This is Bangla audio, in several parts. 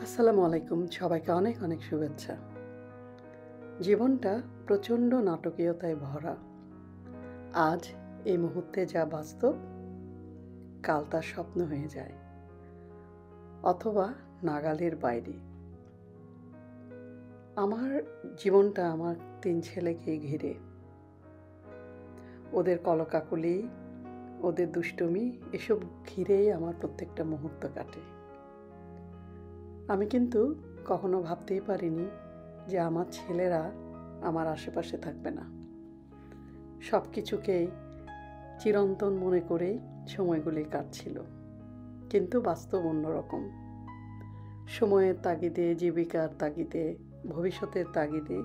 আসসালামু আলাইকুম, সবাইকে অনেক অনেক শুভেচ্ছা। জীবনটা প্রচণ্ড নাটকীয়তায় ভরা। আজ এই মুহূর্তে যা বাস্তব, কাল তা স্বপ্ন হয়ে যায় অথবা নাগালের বাইরে। আমার জীবনটা আমার 3 ছেলেকে ঘিরে। ওদের কলকাকলি, ওদের দুষ্টুমি এসব ঘিরেই আমার প্রত্যেকটা মুহূর্ত কাটে। আমি কিন্তু কখনো ভাবতেই পারিনি যে আমার ছেলেরা আমার আশেপাশে থাকবে না। সব কিছুকেই চিরন্তন মনে করেই সময়গুলি কাটছিল, কিন্তু বাস্তব অন্যরকম। সময়ের তাগিদে, জীবিকার তাগিদে, ভবিষ্যতের তাগিদে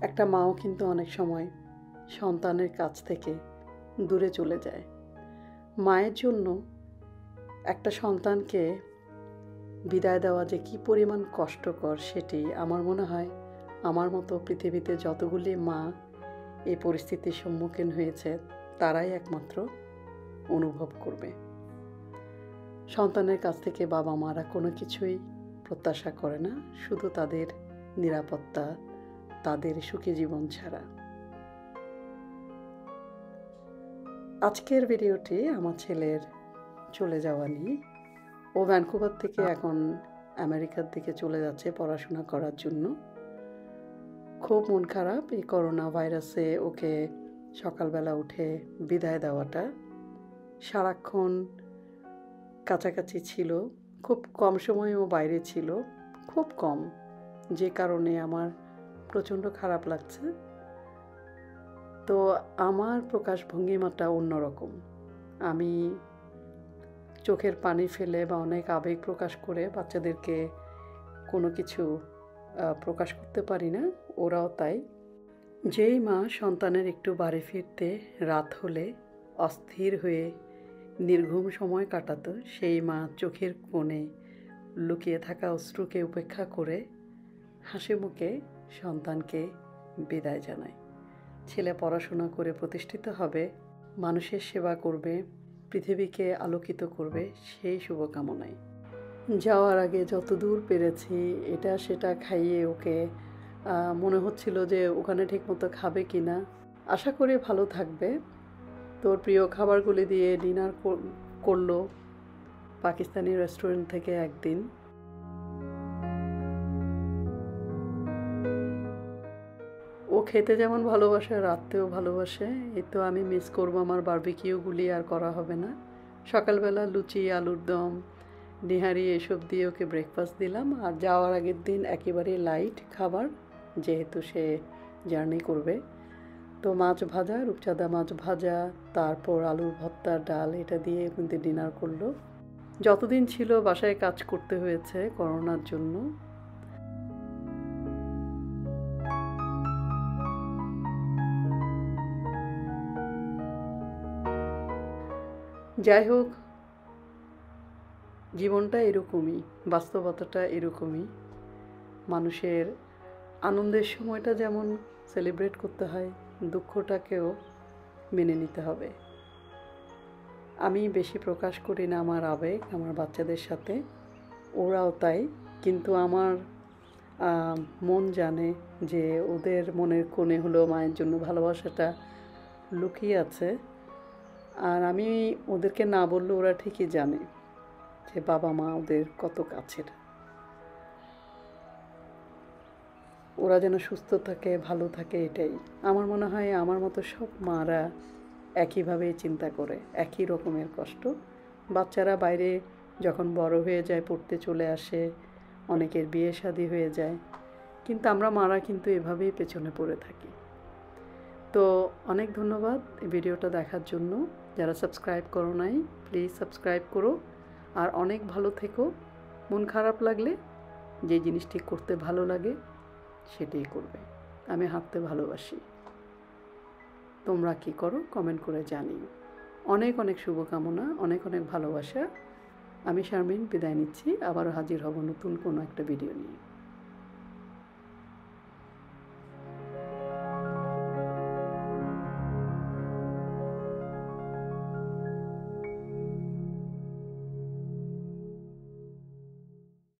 একটা মাও কিন্তু অনেক সময় সন্তানের কাছ থেকে দূরে চলে যায়। মায়ের জন্য একটা সন্তানকে বিদায় দেওয়া যে কী পরিমাণ কষ্টকর, সেটি আমার মনে হয় আমার মতো পৃথিবীতে যতগুলি মা এই পরিস্থিতির সম্মুখীন হয়েছে তারাই একমাত্র অনুভব করবে। সন্তানের কাছ থেকে বাবা মারা কোনো কিছুই প্রত্যাশা করে না, শুধু তাদের নিরাপত্তা, তাদের সুখী জীবন ছাড়া। আজকের ভিডিওটি আমার ছেলের চলে যাওয়া নিয়ে। ও ভ্যানকুভার থেকে এখন আমেরিকার দিকে চলে যাচ্ছে পড়াশোনা করার জন্য। খুব মন খারাপ এই করোনা ভাইরাসে ওকে সকালবেলা উঠে বিদায় দেওয়াটা। সারাক্ষণ কাছাকাছি ছিল, খুব কম সময় ও বাইরে ছিল, খুব কম, যে কারণে আমার প্রচণ্ড খারাপ লাগছে। তো আমার প্রকাশভঙ্গিমাটা অন্যরকম। আমি চোখের পানি ফেলে বা অনেক আবেগ প্রকাশ করে বাচ্চাদেরকে কোনো কিছু প্রকাশ করতে পারি না, ওরাও তাই। যেই মা সন্তানের একটু বাড়ি ফিরতে রাত হলে অস্থির হয়ে নির্ঘুম সময় কাটাতো, সেই মা চোখের কোণে লুকিয়ে থাকা অশ্রুকে উপেক্ষা করে হাসি মুখে সন্তানকে বিদায় জানায়। ছেলে পড়াশোনা করে প্রতিষ্ঠিত হবে, মানুষের সেবা করবে, পৃথিবীকে আলোকিত করবে, সেই শুভকামনায়। যাওয়ার আগে যতদূর পেরেছি এটা সেটা খাইয়ে ওকে মনে হচ্ছিল যে ওখানে ঠিকমতো খাবে কি না। আশা করি ভালো থাকবে। তোর প্রিয় খাবারগুলি দিয়ে ডিনার করলো পাকিস্তানি রেস্টুরেন্ট থেকে একদিন। ও খেতে যেমন ভালোবাসে, রাত্রেও ভালোবাসে। এই তো আমি মিস করবো, আমার বারবিকিউগুলি আর করা হবে না। সকালবেলা লুচি, আলুর দম, নিহারি এসব দিয়ে ওকে ব্রেকফাস্ট দিলাম। আর যাওয়ার আগের দিন একেবারে লাইট খাবার, যেহেতু সে জার্নি করবে। তো মাছ ভাজা, রূপচাঁদা মাছ ভাজা, তারপর আলুর ভর্তা, ডাল, এটা দিয়ে কিন্তু ডিনার করলো। যতদিন ছিল বাসায় কাজ করতে হয়েছে করোনার জন্য। যাই হোক, জীবনটা এরকমই, বাস্তবতাটা এরকমই। মানুষের আনন্দের সময়টা যেমন সেলিব্রেট করতে হয়, দুঃখটাকেও মেনে নিতে হবে। আমি বেশি প্রকাশ করি না আমার আবেগ আমার বাচ্চাদের সাথে, ওরাও তাই। কিন্তু আমার মন জানে যে ওদের মনের কোণে হলেও মায়ের জন্য ভালোবাসাটা লুকিয়ে আছে। আর আমি ওদেরকে না বললে ওরা ঠিকই জানে যে বাবা মা ওদের কত কাছের। ওরা যেন সুস্থ থাকে, ভালো থাকে, এটাই আমার মনে হয়। আমার মতো সব মারা একইভাবেই চিন্তা করে, একই রকমের কষ্ট। বাচ্চারা বাইরে যখন বড় হয়ে যায়, পড়তে চলে আসে, অনেকের বিয়ে শাদী হয়ে যায়, কিন্তু আমরা মারা কিন্তু এভাবেই পেছনে পড়ে থাকি। তো অনেক ধন্যবাদ এই ভিডিওটা দেখার জন্য। যারা সাবস্ক্রাইব করো নাই, প্লিজ সাবস্ক্রাইব করো। আর অনেক ভালো থেকো। মন খারাপ লাগলে যে জিনিসটি করতে ভালো লাগে সেটাই করবে। আমি হাঁটতে ভালোবাসি। তোমরা কি করো কমেন্ট করে জানিও। অনেক অনেক শুভকামনা, অনেক অনেক ভালোবাসা। আমি শারমিন বিদায় নিচ্ছি। আবারও হাজির হব নতুন কোনো একটা ভিডিও নিয়ে।